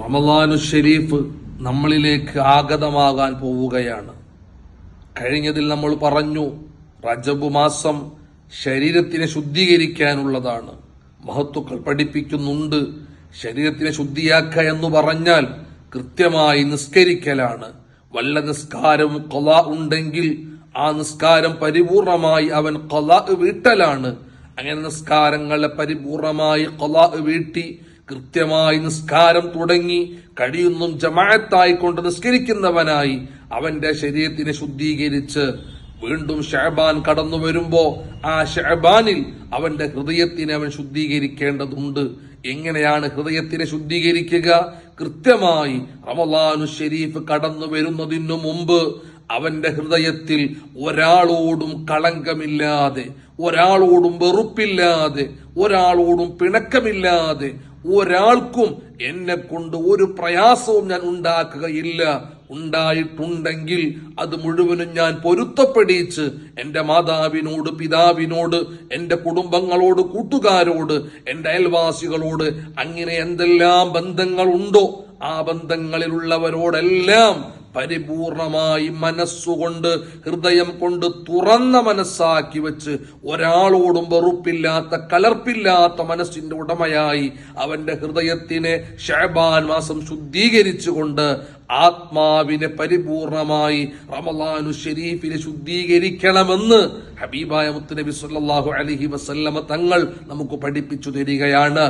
റമളാനു ഷരീഫ് നമ്മളിലേക്ക് ആഗതമാകാൻ പോവുകയാണ്. കഴിഞ്ഞതിൽ നമ്മൾ പറഞ്ഞു, റജബ് മാസം ശരീരത്തിനെ ശുദ്ധീകരിക്കാനുള്ളതാണ്. മഹത്തുക്കൾ പഠിപ്പിക്കുന്നുണ്ട്, ശരീരത്തിനെ ശുദ്ധിയാക്കുക എന്ന് പറഞ്ഞാൽ കൃത്യമായി നിസ്കരിക്കലാണ്. വല്ല നിസ്കാരം ഖളാ ഉണ്ടെങ്കിൽ ആ നിസ്കാരം പരിപൂർണമായി അവൻ ഖളാ വീട്ടലാണ്. അങ്ങനെ നിസ്കാരങ്ങളെ പരിപൂർണമായി ഖളാ വീട്ടി കൃത്യമായി നിസ്കാരം തുടങ്ങി കഴിയുന്നും ജമാഅത്തായിക്കൊണ്ട് നിസ്കരിക്കുന്നവനായി അവന്റെ ശരീരത്തിനെ ശുദ്ധീകരിച്ച് വീണ്ടും ശഅബാൻ കടന്നു വരുമ്പോ ആ ശഅബാനിൽ അവന്റെ ഹൃദയത്തിനെ അവൻ ശുദ്ധീകരിക്കേണ്ടതുണ്ട്. എങ്ങനെയാണ് ഹൃദയത്തിനെ ശുദ്ധീകരിക്കുക? കൃത്യമായി റമളാനു ഷരീഫ് കടന്നു വരുന്നതിനു മുമ്പ് അവന്റെ ഹൃദയത്തിൽ ഒരാളോടും കളങ്കമില്ലാതെ, ഒരാളോടും വെറുപ്പില്ലാതെ, ഒരാളോടും പിണക്കമില്ലാതെ, ഒരാൾക്കും എന്നെ കൊണ്ട് ഒരു പ്രയാസവും ഞാൻ ഉണ്ടാക്കുകയില്ല. ഉണ്ടായിട്ടുണ്ടെങ്കിൽ അത് മുഴുവനും ഞാൻ പൊരുത്തപ്പെടിച്ച് എന്റെ മാതാവിനോട്, പിതാവിനോട്, എന്റെ കുടുംബങ്ങളോട്, കൂട്ടുകാരോട്, എന്റെ അയൽവാസികളോട്, അങ്ങനെ എന്തെല്ലാം ബന്ധങ്ങളുണ്ടോ ആ ബന്ധങ്ങളിലുള്ളവരോടെല്ലാം പരിപൂർണമായി മനസ്സുകൊണ്ട്, ഹൃദയം കൊണ്ട് തുറന്ന മനസ്സാക്കി വെച്ച് ഒരാളോടും വെറുപ്പില്ലാത്ത, കലർപ്പില്ലാത്ത മനസ്സിന്റെ ഉടമയായി അവന്റെ ഹൃദയത്തിനെ ശഅബാൻ മാസം ശുദ്ധീകരിച്ചുകൊണ്ട് ആത്മാവിനെ പരിപൂർണമായി റമളാനു ഷരീഫിനെ ശുദ്ധീകരിക്കണമെന്ന് ഹബീബായ മുത്തുനബി സല്ലല്ലാഹു അലൈഹി വസല്ലമ തങ്ങൾ നമുക്ക് പഠിപ്പിച്ചു തരികയാണ്.